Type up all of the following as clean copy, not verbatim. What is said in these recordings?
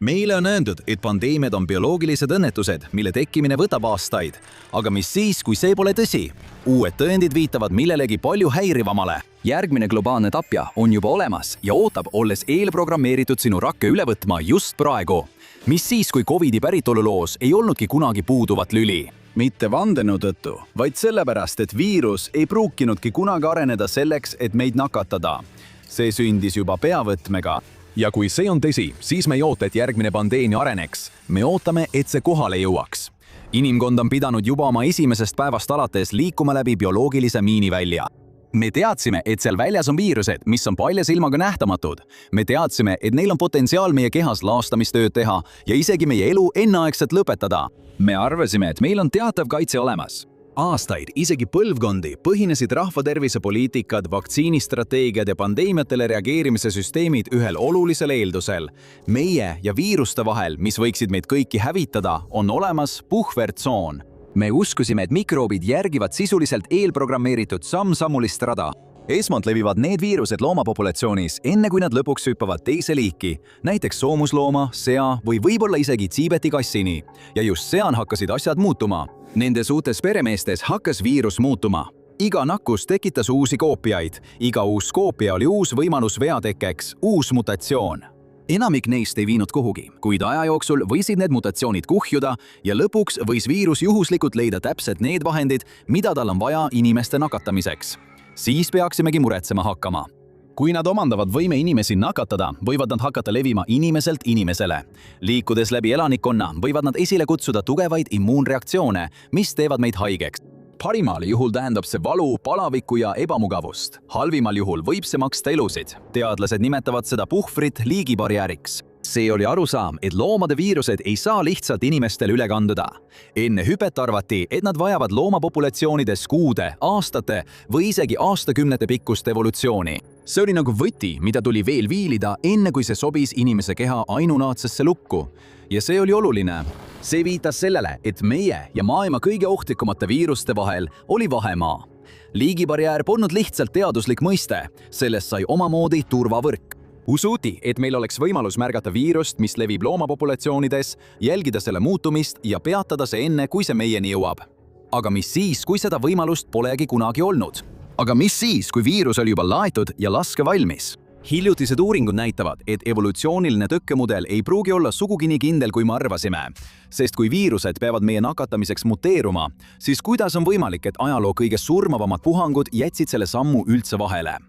Meile on öeldud, et pandeemiad on bioloogilised õnnetused, mille tekkimine võtab aastaid. Aga mis siis, kui see pole tõsi? Uued tõendid viitavad millelegi palju häirivamale. Järgmine globaalne tapja on juba olemas ja ootab, olles eelprogrammeeritud sinu rakke üle võtma just praegu. Mis siis, kui Covidi päritoluloos ei olnudki kunagi puuduvat lüli? Mitte vandenõu tõttu, vaid sellepärast, et viirus ei pruukinudki kunagi areneda selleks, et meid nakatada. See sündis juba peavõtmega. Ja kui see on tõsi, siis me ei oota, et järgmine pandeemia areneks. Me ootame, et see kohale jõuaks. Inimkond on pidanud juba oma esimesest päevast alates liikuma läbi bioloogilise miinivälja. Me teadsime, et seal väljas on viirused, mis on palja silmaga nähtamatud. Me teadsime, et neil on potentsiaal meie kehas laastamistööd teha ja isegi meie elu enneaegselt lõpetada. Me arvasime, et meil on teatav kaitse olemas. Aastaid, isegi põlvkondi, põhinesid rahvatervisepoliitikad, vaktsiinistrateegiad ja pandeemiatele reageerimise süsteemid ühel olulisel eeldusel. Meie ja viiruste vahel, mis võiksid meid kõiki hävitada, on olemas puhvertsoon. Me uskusime, et mikroobid järgivad sisuliselt eelprogrammeeritud samm-sammulist rada. Esmalt levivad need viirused loomapopulatsioonis, enne kui nad lõpuks hüppavad teise liiki, näiteks soomuslooma, sea või võib-olla isegi Tiibeti kassini. Ja just seal hakkasid asjad muutuma. Nendes uutes peremeestes hakkas viirus muutuma. Iga nakkus tekitas uusi koopiaid. Iga uus koopia oli uus võimalus veatekkeks, uus mutatsioon. Enamik neist ei viinud kuhugi, kuid aja jooksul võisid need mutatsioonid kuhjuda ja lõpuks võis viirus juhuslikult leida täpselt need vahendid, mida tal on vaja inimeste nakatamiseks. Siis peaksimegi muretsema hakkama. Kui nad omandavad võime inimesi nakatada, võivad nad hakata levima inimeselt inimesele. Liikudes läbi elanikkonna, võivad nad esile kutsuda tugevaid immuunreaktsioone, mis teevad meid haigeks. Parimal juhul tähendab see valu, palavikku ja ebamugavust. Halvimal juhul võib see maksta elusid. Teadlased nimetavad seda puhvrit liigibarjääriks. See oli arusaam, et loomade viirused ei saa lihtsalt inimestele üle kanduda. Enne hüpet arvati, et nad vajavad loomapopulatsioonides kuude, aastate või isegi aastakümnete pikkust evolutsiooni. See oli nagu võti, mida tuli veel viilida, enne kui see sobis inimese keha ainunaatsesse lukku. Ja see oli oluline. See viitas sellele, et meie ja maailma kõige ohtlikumate viiruste vahel oli vahemaa. Liigibarjäär polnud lihtsalt teaduslik mõiste, sellest sai omamoodi turvavõrk. Usuti, et meil oleks võimalus märgata viirust, mis levib loomapopulatsioonides, jälgida selle muutumist ja peatada see enne, kui see meieni jõuab. Aga mis siis, kui seda võimalust polegi kunagi olnud? Aga mis siis, kui viirus oli juba laetud ja laske valmis? Hiljutised uuringud näitavad, et evolutsiooniline tõkkemudel ei pruugi olla sugugi nii kindel, kui me arvasime. Sest kui viirused peavad meie nakatamiseks muteeruma, siis kuidas on võimalik, et ajaloo kõige surmavamad puhangud jätsid selle sammu üldse vahele?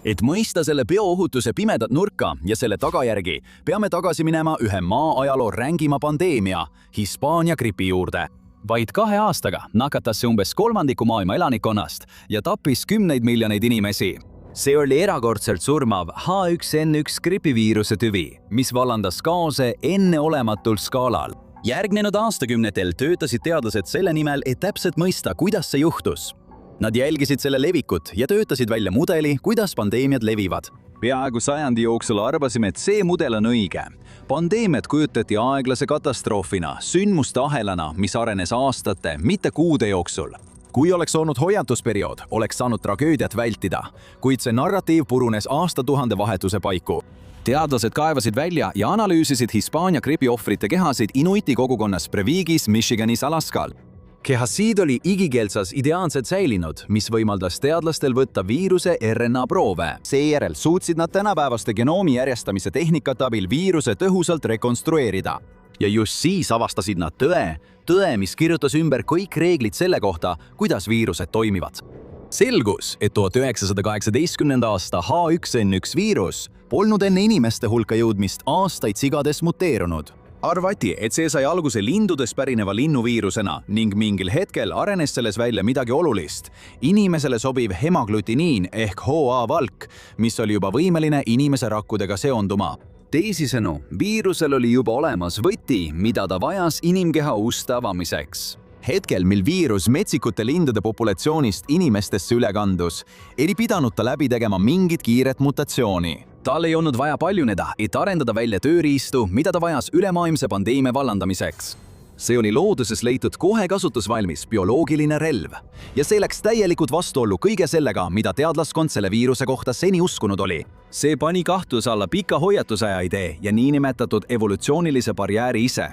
Et mõista selle bioohutuse pimedat nurka ja selle tagajärgi, peame tagasi minema ühe maa-ajaloo rängima pandeemia, Hispaania gripi juurde. Vaid 2 aastaga nakatas see umbes 1/3 maailma elanikkonnast ja tappis 10 miljoneid inimesi. See oli erakordselt surmav H1N1 gripiviiruse tüvi, mis vallandas kaose enneolematul skaalal. Järgnenud aastakümnetel töötasid teadlased selle nimel, et täpselt mõista, kuidas see juhtus. Nad jälgisid selle levikut ja töötasid välja mudeli, kuidas pandeemiad levivad. Peaaegu sajandi jooksul arvasime, et see mudel on õige. Pandeemiat kujutati aeglase katastroofina, sündmuste ahelana, mis arenes aastate, mitte kuude jooksul. Kui oleks olnud hoiatusperiood, oleks saanud tragöödiat vältida, kuid see narratiiv purunes aastatuhande vahetuse paiku. Teadlased kaevasid välja ja analüüsisid Hispaania gripiohvrite kehasid Inuiti kogukonnas Breviigis, Michiganis, Alaskal. Kehasiid oli igikeelsas ideaalselt säilinud, mis võimaldas teadlastel võtta viiruse RNA-proove. Seejärel suutsid nad tänapäevaste genoomi järjestamise tehnikate abil viiruse tõhusalt rekonstrueerida. Ja just siis avastasid nad tõe, mis kirjutas ümber kõik reeglid selle kohta, kuidas viirused toimivad. Selgus, et 1918. aasta H1N1 viirus polnud enne inimeste hulka jõudmist aastaid sigades muteerunud. Arvati, et see sai alguse lindudest pärineva linnuviirusena ning mingil hetkel arenes selles välja midagi olulist. Inimesele sobiv hemaglutiniin ehk HA-valk, mis oli juba võimeline inimese rakkudega seonduma. Teisisõnu, viirusel oli juba olemas võti, mida ta vajas inimkeha uste avamiseks. Hetkel, mil viirus metsikute lindude populatsioonist inimestesse üle kandus, ei pidanud ta läbi tegema mingit kiiret mutatsiooni. Tal ei olnud vaja paljuneda, et arendada välja tööriistu, mida ta vajas ülemaailmse pandeemia vallandamiseks. See oli looduses leitud kohe kasutusvalmis bioloogiline relv ja see läks täielikult vastuollu kõige sellega, mida teadlaskond selle viiruse kohta seni uskunud oli. See pani kahtluse alla pika hoiatusaja idee ja niinimetatud evolutsioonilise barjääri ise.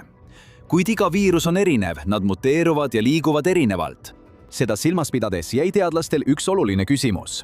Kuid iga viirus on erinev, nad muteeruvad ja liiguvad erinevalt. Seda silmas pidades jäi teadlastel üks oluline küsimus.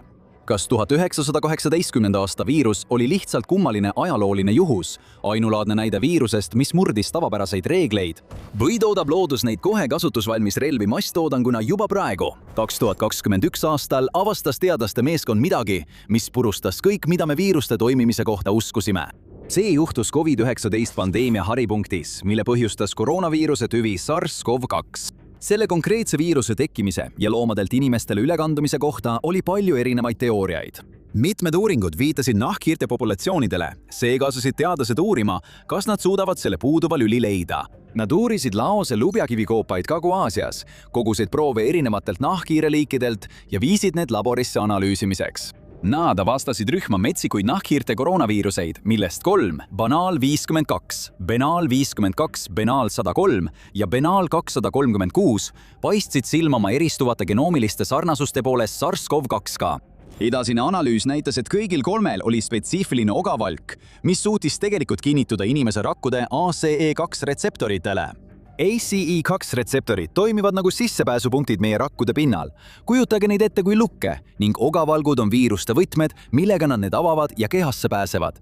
Kas 1918. aasta viirus oli lihtsalt kummaline ajalooline juhus, ainulaadne näide viirusest, mis murdis tavapäraseid reegleid? Või toodab loodus neid kohe kasutusvalmis relvi masstoodanguna juba praegu? 2021 aastal avastas teadlaste meeskond midagi, mis purustas kõik, mida me viiruste toimimise kohta uskusime. See juhtus COVID-19 pandeemia haripunktis, mille põhjustas koroonaviiruse tüvi SARS-CoV-2. Selle konkreetse viiruse tekkimise ja loomadelt inimestele ülekandumise kohta oli palju erinevaid teooriaid. Mitmed uuringud viitasid nahkhiirte populatsioonidele, seega asusid teadlased uurima, kas nad suudavad selle puuduva lüli leida. Nad uurisid Laose lubjakivikoopaid Kagu-Aasias, kogusid proove erinevatelt nahkhiireliikidelt ja viisid need laborisse analüüsimiseks. Nad avastasid rühma metsikuid nahkhiirte koroonaviiruseid, millest 3, Banal 52, Benal 52, Benal 103 ja Benal 236 paistsid silma oma eristuvate genoomiliste sarnasuste poolest SARS-CoV-2-ga. Edasine analüüs näitas, et kõigil 3 oli spetsiifiline ogavalk, mis suutis tegelikult kinnituda inimese rakkude ACE2 retseptoritele. ACE2 retseptorid toimivad nagu sissepääsupunktid meie rakkude pinnal. Kujutage neid ette kui lukke ning ogavalgud on viiruste võtmed, millega nad need avavad ja kehasse pääsevad.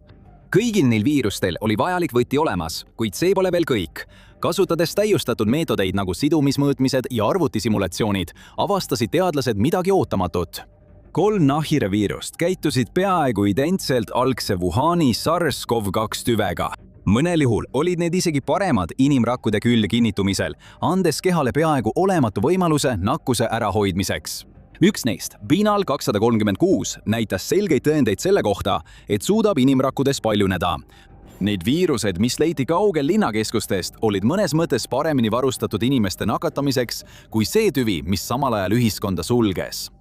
Kõigil neil viirustel oli vajalik võti olemas, kuid see pole veel kõik. Kasutades täiustatud meetodeid nagu sidumismõõtmised ja arvutisimulatsioonid, avastasid teadlased midagi ootamatut. 3 nahkhiire viirust käitusid peaaegu identselt algse Wuhani SARS-CoV-2 tüvega. Mõnel juhul olid need isegi paremad inimrakkude külge kinnitumisel, andes kehale peaaegu olematu võimaluse nakkuse ärahoidmiseks. Üks neist, Binal 236, näitas selgeid tõendeid selle kohta, et suudab inimrakkudes paljuneda. Need viirused, mis leiti kaugel linnakeskustest, olid mõnes mõttes paremini varustatud inimeste nakatamiseks kui see tüvi, mis samal ajal ühiskonda sulges.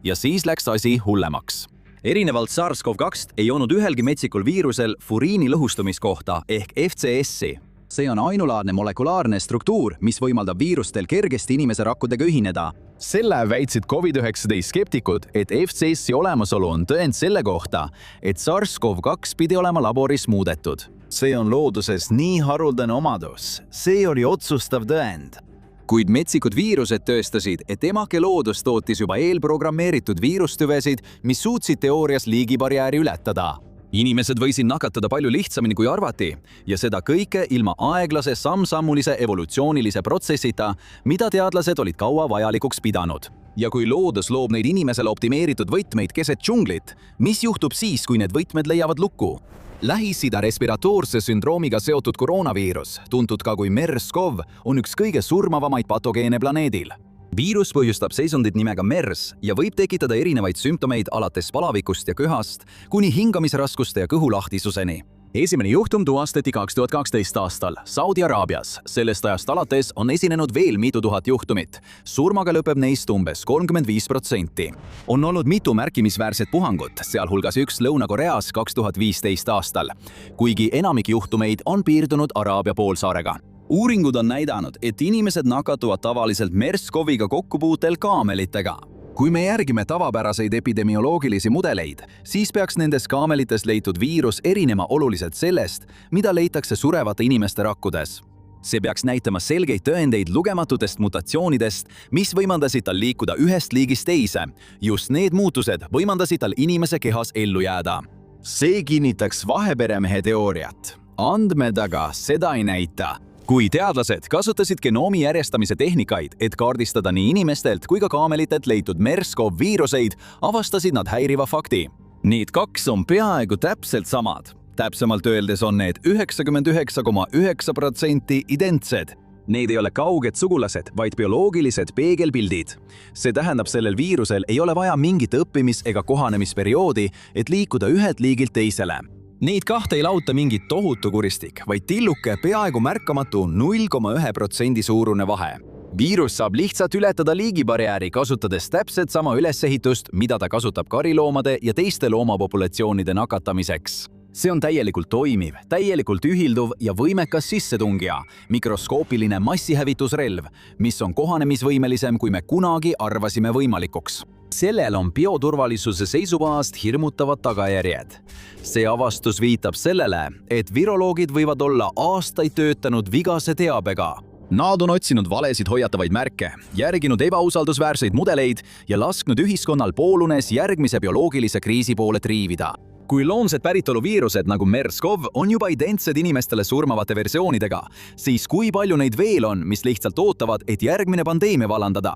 Ja siis läks asi hullemaks. Erinevalt SARS-CoV-2 ei olnud ühelgi metsikul viirusel furiini lõhustumiskohta ehk FCS-i. See on ainulaadne molekulaarne struktuur, mis võimaldab viirustel kergesti inimese rakkudega ühineda. Selle väitsid COVID-19 skeptikud, et FCS-i olemasolu on tõend selle kohta, et SARS-CoV-2 pidi olema laboris muudetud. See on looduses nii haruldane omadus. See oli otsustav tõend. Kuid metsikud viirused tõestasid, et emake loodus tootis juba eelprogrammeeritud viirustüvesid, mis suutsid teoorias liigibarjääri ületada. Inimesed võisid nakatada palju lihtsamini kui arvati ja seda kõike ilma aeglase samm-sammulise evolutsioonilise protsessita, mida teadlased olid kaua vajalikuks pidanud. Ja kui loodus loob neid inimesele optimeeritud võtmeid keset džunglit, mis juhtub siis, kui need võtmed leiavad lukku? Lähis-Ida respiratoorse sündroomiga seotud koroonaviirus, tuntud ka kui MERS-CoV, on üks kõige surmavamaid patogeene planeedil. Viirus põhjustab seisundit nimega MERS ja võib tekitada erinevaid sümptomeid alates palavikust ja köhast kuni hingamisraskuste ja kõhulahtisuseni. Esimene juhtum tuvastati 2012 aastal Saudi Araabias. Sellest ajast alates on esinenud veel mitu tuhat juhtumit. Surmaga lõpeb neist umbes 35%. On olnud mitu märkimisväärset puhangut, sealhulgas üks Lõuna-Koreas 2015 aastal, kuigi enamik juhtumeid on piirdunud Araabia poolsaarega. Uuringud on näidanud, et inimesed nakatuvad tavaliselt MERS-CoV-iga kokkupuutel kaamelitega. Kui me järgime tavapäraseid epidemioloogilisi mudeleid, siis peaks nendes kaamelites leitud viirus erinema oluliselt sellest, mida leitakse surevate inimeste rakkudes. See peaks näitama selgeid tõendeid lugematutest mutatsioonidest, mis võimaldasid tal liikuda ühest liigist teise. Just need muutused võimaldasid tal inimese kehas ellu jääda. See kinnitaks vaheperemehe teooriat. Andmed aga seda ei näita. Kui teadlased kasutasid genoomi järjestamise tehnikaid, et kaardistada nii inimestelt kui ka kaamelitelt leitud MERS-CoV viiruseid, avastasid nad häiriva fakti. Need 2 on peaaegu täpselt samad. Täpsemalt öeldes on need 99,9% identsed. Need ei ole kauged sugulased, vaid bioloogilised peegelpildid. See tähendab, sellel viirusel ei ole vaja mingit õppimis- ega kohanemisperioodi, et liikuda ühelt liigilt teisele. Neid 2 ei lauta mingit tohutu kuristik, vaid tilluke peaaegu märkamatu 0,1% suurune vahe. Viirus saab lihtsalt ületada liigibarjääri, kasutades täpselt sama ülesehitust, mida ta kasutab kariloomade ja teiste loomapopulatsioonide nakatamiseks. see on täielikult toimiv, täielikult ühilduv ja võimekas sissetungija, mikroskoopiline massihävitusrelv, mis on kohanemisvõimelisem, kui me kunagi arvasime võimalikuks. Sellel on bioturvalisuse seisukohast hirmutavad tagajärjed. See avastus viitab sellele, et viroloogid võivad olla aastaid töötanud vigase teabega. Nad on otsinud valesid hoiatavaid märke, järginud ebausaldusväärseid mudeleid ja lasknud ühiskonnal poolunes järgmise bioloogilise kriisi poole triivida. Kui loomsed päritolu viirused nagu MERS-CoV on juba identsed inimestele surmavate versioonidega, siis kui palju neid veel on, mis lihtsalt ootavad, et järgmine pandeemia vallandada?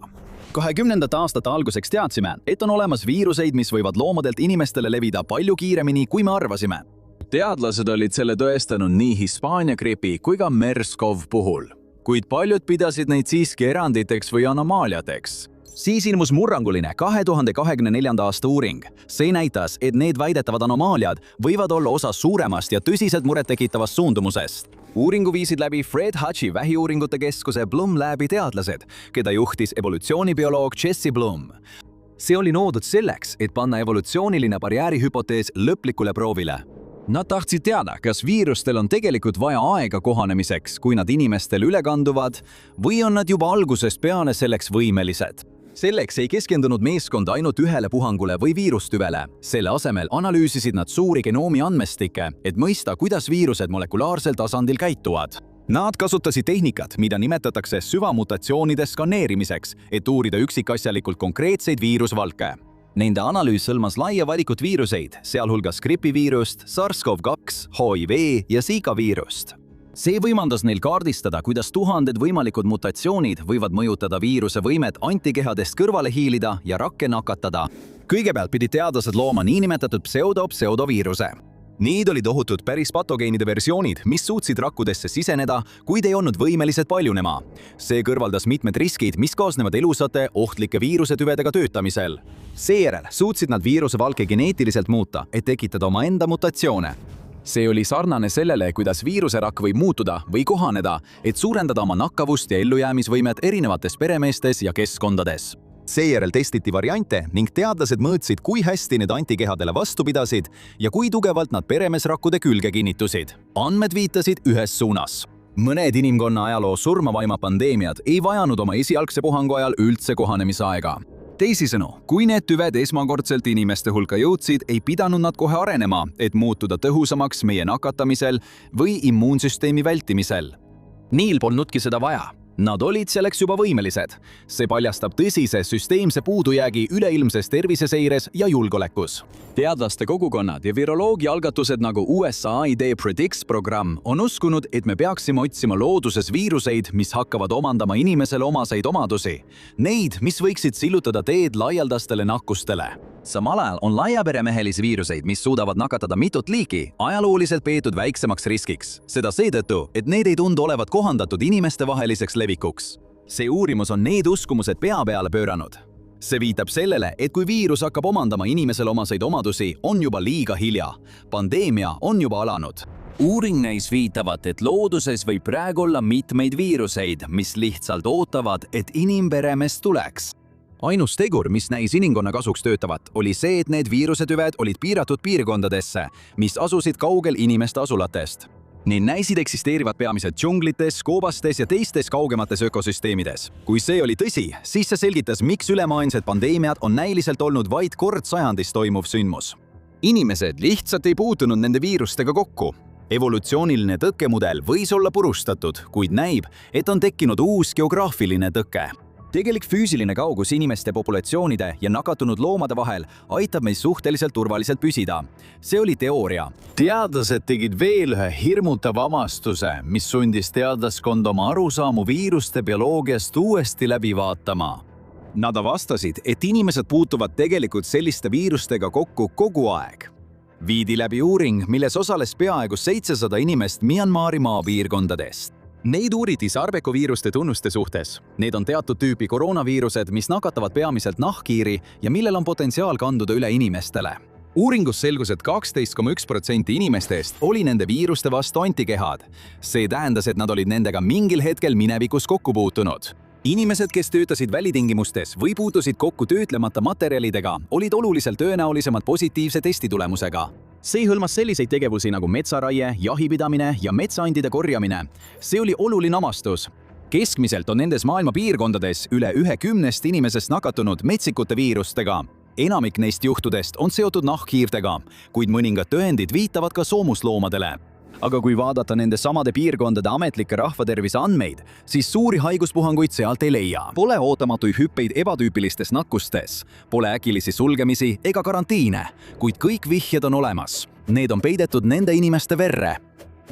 20. aastate alguseks teadsime, et on olemas viiruseid, mis võivad loomadelt inimestele levida palju kiiremini, kui me arvasime. Teadlased olid selle tõestanud nii Hispaania gripi kui ka MERS-CoV puhul, kuid paljud pidasid neid siiski eranditeks või anomaaliateks. Siis ilmus murranguline 2024. aasta uuring. See näitas, et need väidetavad anomaaliad võivad olla osa suuremast ja tõsiselt murettekitavast suundumusest. Uuringu viisid läbi Fred Hutchi vähiuuringute keskuse Bloom Labi teadlased, keda juhtis evolutsioonibioloog Jesse Bloom. See oli loodud selleks, et panna evolutsiooniline barjäärihüpotees lõplikule proovile. Nad tahtsid teada, kas viirustel on tegelikult vaja aega kohanemiseks, kui nad inimestel üle kanduvad, või on nad juba algusest peale selleks võimelised. Selleks ei keskendunud meeskond ainult ühele puhangule või viirustüvele. Selle asemel analüüsisid nad suuri genoomi andmestikke, et mõista, kuidas viirused molekulaarsel tasandil käituvad. Nad kasutasid tehnikat, mida nimetatakse süvamutatsioonide skaneerimiseks, et uurida üksikasjalikult konkreetseid viirusvalke. Nende analüüs hõlmas laia valikut viiruseid, sealhulgas gripiviirust, SARS-CoV-2, HIV ja Zika viirust. See võimaldas neil kaardistada, kuidas tuhanded võimalikud mutatsioonid võivad mõjutada viiruse võimet antikehadest kõrvale hiilida ja rakke nakatada. Kõigepealt pidid teadlased looma niinimetatud pseudoviiruse. Need olid ohutud päris patogeenide versioonid, mis suutsid rakkudesse siseneda, kuid ei olnud võimelised paljunema. See kõrvaldas mitmed riskid, mis kaasnevad elusate, ohtlike viirusetüvedega töötamisel. Seejärel suutsid nad viirusevalke geneetiliselt muuta, et tekitada omaenda mutatsioone. See oli sarnane sellele, kuidas viiruserakk võib muutuda või kohaneda, et suurendada oma nakkavust ja ellujäämisvõimet erinevates peremeestes ja keskkondades. Seejärel testiti variante ning teadlased mõõtsid, kui hästi need antikehadele vastu pidasid ja kui tugevalt nad peremeesrakkude külge kinnitusid. Andmed viitasid ühes suunas. Mõned inimkonna ajaloo surmavaima pandeemiad ei vajanud oma esialgse puhangu ajal üldse kohanemisaega. Teisisõnu, kui need tüved esmakordselt inimeste hulka jõudsid, ei pidanud nad kohe arenema, et muutuda tõhusamaks meie nakatamisel või immuunsüsteemi vältimisel. Neil polnudki seda vaja. Nad olid selleks juba võimelised. See paljastab tõsise süsteemse puudujäägi üleilmses terviseseires ja julgeolekus. Teadlaste kogukonnad ja viroloogia algatused nagu USAID Predicts programm on uskunud, et me peaksime otsima looduses viiruseid, mis hakkavad omandama inimesele omaseid omadusi. Neid, mis võiksid sillutada teed laialdastele nakkustele. Samal ajal on laiaperemehelisi viiruseid, mis suudavad nakatada mitut liiki, ajalooliselt peetud väiksemaks riskiks. Seda seetõttu, et need ei tundu olevat kohandatud inimestevaheliseks levikuks. See uurimus on need uskumused pea peale pööranud. See viitab sellele, et kui viirus hakkab omandama inimesele omaseid omadusi, on juba liiga hilja. Pandeemia on juba alanud. Uuring näis viitavat, et looduses võib praegu olla mitmeid viiruseid, mis lihtsalt ootavad, et inimperemees tuleks. Ainus tegur, mis näis inimkonna kasuks töötavat, oli see, et need viirusetüved olid piiratud piirkondadesse, mis asusid kaugel inimeste asulatest. Need näisid eksisteerivad peamiselt džunglites, koobastes ja teistes kaugemates ökosüsteemides. Kui see oli tõsi, siis see selgitas, miks ülemaailmsed pandeemiad on näiliselt olnud vaid kord sajandis toimuv sündmus. Inimesed lihtsalt ei puutunud nende viirustega kokku. Evolutsiooniline tõkkemudel võis olla purustatud, kuid näib, et on tekkinud uus geograafiline tõke. Tegelik füüsiline kaugus inimeste populatsioonide ja nakatunud loomade vahel aitab meil suhteliselt turvaliselt püsida. See oli teooria. Teadlased tegid veel ühe hirmutava avastuse, mis sundis teadlaskond oma arusaamu viiruste bioloogiast uuesti läbi vaatama. Nad avastasid, et inimesed puutuvad tegelikult selliste viirustega kokku kogu aeg. Viidi läbi uuring, milles osales peaaegu 700 inimest Myanmari maapiirkondadest. Neid uuriti sarbekoviiruste tunnuste suhtes. Need on teatud tüüpi koroonaviirused, mis nakatavad peamiselt nahkhiiri ja millel on potentsiaal kanduda üle inimestele. Uuringus selgus, et 12,1% inimestest oli nende viiruste vastu antikehad. See tähendas, et nad olid nendega mingil hetkel minevikus kokku puutunud. Inimesed, kes töötasid välitingimustes või puutusid kokku töötlemata materjalidega, olid oluliselt tõenäolisemad positiivse testitulemusega. see hõlmas selliseid tegevusi nagu metsaraie, jahipidamine ja metsaandide korjamine. See oli oluline amastus. Keskmiselt on nendes maailma piirkondades üle 10 inimesest nakatunud metsikute viirustega. Enamik neist juhtudest on seotud nahkhiirtega, kuid mõningad tõendid viitavad ka soomusloomadele. Aga kui vaadata nende samade piirkondade ametlikke rahvatervise andmeid, siis suuri haiguspuhanguid sealt ei leia. Pole ootamatuid hüppeid ebatüüpilistes nakkustes, pole äkilisi sulgemisi ega karantiine, kuid kõik vihjed on olemas. Need on peidetud nende inimeste verre.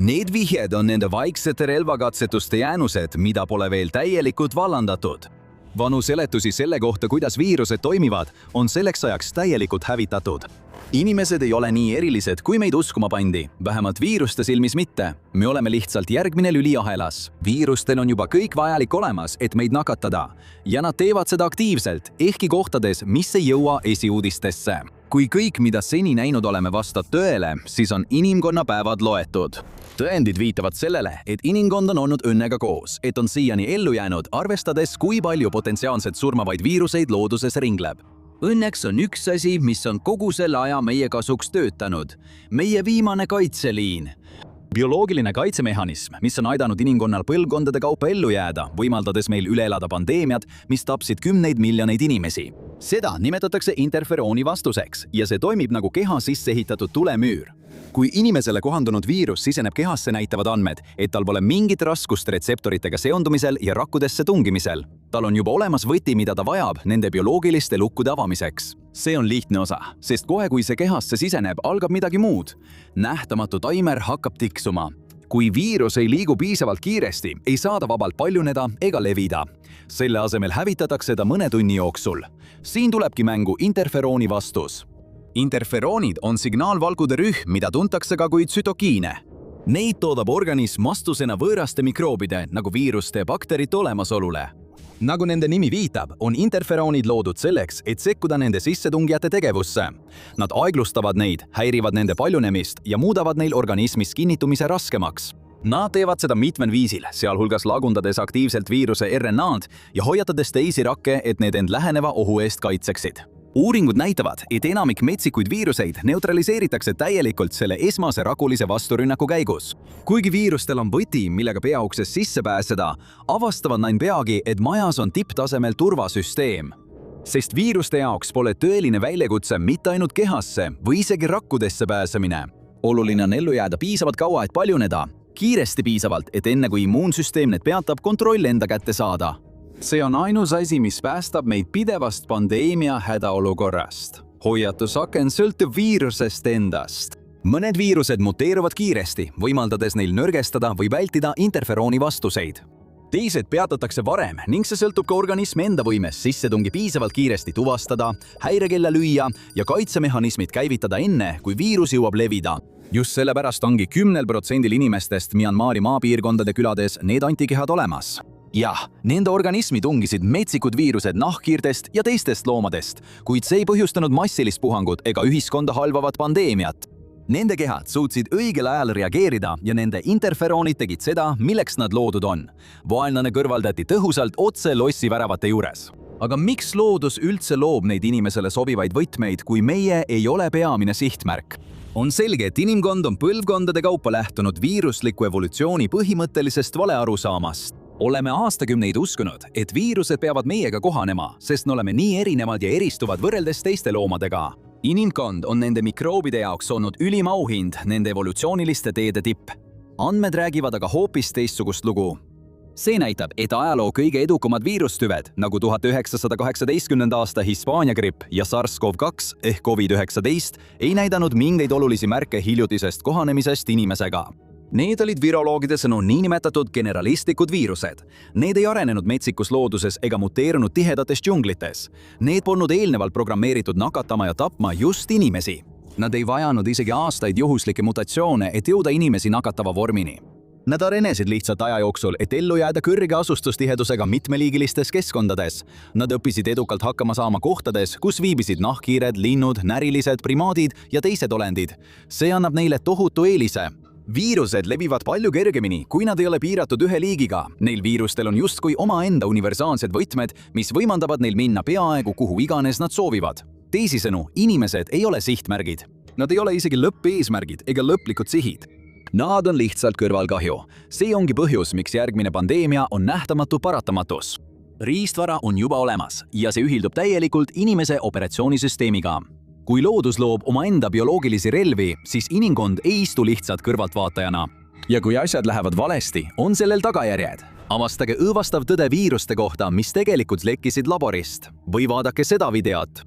Need vihjed on nende vaiksete relvakatsetuste jäänused, mida pole veel täielikult vallandatud. Vanu seletusi selle kohta, kuidas viirused toimivad, on selleks ajaks täielikult hävitatud. Inimesed ei ole nii erilised, kui meid uskuma pandi, vähemalt viiruste silmis mitte. Me oleme lihtsalt järgmine lüli ahelas. Viirustel on juba kõik vajalik olemas, et meid nakatada. Ja nad teevad seda aktiivselt, ehkki kohtades, mis ei jõua esiuudistesse. Kui kõik, mida seni näinud oleme, vastab tõele, siis on inimkonna päevad loetud. Tõendid viitavad sellele, et inimkond on olnud õnnega koos, et on siiani ellu jäänud, arvestades, kui palju potentsiaalselt surmavaid viiruseid looduses ringleb. Õnneks on üks asi, mis on kogu selle aja meie kasuks töötanud. Meie viimane kaitseliin. Bioloogiline kaitsemehhanism, mis on aidanud inimkonnal põlvkondade kaupa ellu jääda, võimaldades meil üle elada pandeemiad, mis tapsid 10 miljoneid inimesi. Seda nimetatakse interferooni vastuseks ja see toimib nagu keha sisse ehitatud tulemüür. Kui inimesele kohandunud viirus siseneb kehasse, näitavad andmed, et tal pole mingit raskust retseptoritega seondumisel ja rakkudesse tungimisel. Tal on juba olemas võti, mida ta vajab nende bioloogiliste lukkude avamiseks. See on lihtne osa, sest kohe kui see kehasse siseneb, algab midagi muud. Nähtamatu taimer hakkab tiksuma. Kui viirus ei liigu piisavalt kiiresti, ei saa ta vabalt paljuneda ega levida. Selle asemel hävitatakse ta mõne tunni jooksul. Siin tulebki mängu interferooni vastus. Interferoonid on signaalvalgude rühm, mida tuntakse ka kui tsütokiine. Neid toodab organism vastusena võõraste mikroobide nagu viiruste ja bakterite olemasolule. Nagu nende nimi viitab, on interferoonid loodud selleks, et sekkuda nende sissetungijate tegevusse. Nad aeglustavad neid, häirivad nende paljunemist ja muudavad neil organismis kinnitumise raskemaks. Nad teevad seda mitmel viisil, sealhulgas lagundades aktiivselt viiruse RNA-d ja hoiatades teisi rakke, et need end läheneva ohu eest kaitseksid. Uuringud näitavad, et enamik metsikuid viiruseid neutraliseeritakse täielikult selle esmase rakulise vasturünnaku käigus. Kuigi viirustel on võti, millega peauksest sisse pääseda, avastavad nad peagi, et majas on tipptasemel turvasüsteem. Sest viiruste jaoks pole tõeline väljakutse mitte ainult kehasse või isegi rakkudesse pääsemine. Oluline on ellu jääda piisavalt kaua, et paljuneda. Kiiresti piisavalt, et enne kui immuunsüsteem need peatab, kontroll enda kätte saada. See on ainus asi, mis päästab meid pidevast pandeemia hädaolukorrast. Hoiatusaken sõltub viirusest endast. Mõned viirused muteeruvad kiiresti, võimaldades neil nõrgestada või vältida interferooni vastuseid. Teised peatatakse varem ning see sõltub ka organismi enda võimest sissetungi piisavalt kiiresti tuvastada, häirekella lüüa ja kaitsemehhanismid käivitada enne, kui viirus jõuab levida. Just sellepärast ongi 10% inimestest Myanmari maapiirkondade külades need antikehad olemas. Jah, nende organismi tungisid metsikud viirused nahkhiirtest ja teistest loomadest, kuid see ei põhjustanud massilist puhangut ega ühiskonda halvavat pandeemiat. Nende kehad suutsid õigel ajal reageerida ja nende interferoonid tegid seda, milleks nad loodud on. Vaenlane kõrvaldati tõhusalt otse lossi väravate juures. Aga miks loodus üldse loob neid inimesele sobivaid võtmeid, kui meie ei ole peamine sihtmärk? On selge, et inimkond on põlvkondade kaupa lähtunud viirusliku evolutsiooni põhimõttelisest valearusaamast. Oleme aastakümneid uskunud, et viirused peavad meiega kohanema, sest me oleme nii erinevad ja eristuvad võrreldes teiste loomadega. Inimkond on nende mikroobide jaoks olnud ülim auhind, nende evolutsiooniliste teede tipp. Andmed räägivad aga hoopis teistsugust lugu. See näitab, et ajaloo kõige edukamad viirustüved, nagu 1918. aasta Hispaania gripp ja SARS-CoV-2 ehk COVID-19, ei näidanud mingeid olulisi märke hiljutisest kohanemisest inimesega. Need olid viroloogide sõnul niinimetatud generalistlikud viirused. Need ei arenenud metsikus looduses ega muteerunud tihedates džunglites. Need polnud eelnevalt programmeeritud nakatama ja tapma just inimesi. Nad ei vajanud isegi aastaid juhuslikke mutatsioone, et jõuda inimesi nakatava vormini. Nad arenesid lihtsalt aja jooksul, et ellu jääda kõrge asustustihedusega mitmeliigilistes keskkondades. Nad õppisid edukalt hakkama saama kohtades, kus viibisid nahkhiired, linnud, närilised, primaadid ja teised olendid. See annab neile tohutu eelise. Viirused levivad palju kergemini, kui nad ei ole piiratud ühe liigiga. Neil viirustel on justkui omaenda universaalsed võtmed, mis võimaldavad neil minna peaaegu kuhu iganes nad soovivad. Teisisõnu, inimesed ei ole sihtmärgid. Nad ei ole isegi lõppeesmärgid ega lõplikud sihid. Nad on lihtsalt kõrvalkahju. See ongi põhjus, miks järgmine pandeemia on nähtamatu paratamatus. Riistvara on juba olemas ja see ühildub täielikult inimese operatsioonisüsteemiga. Kui loodus loob omaenda bioloogilisi relvi, siis inimkond ei istu lihtsalt kõrvaltvaatajana. Ja kui asjad lähevad valesti, on sellel tagajärjed. Avastage õõvastav tõde viiruste kohta, mis tegelikult lekkisid laborist. Või vaadake seda videot.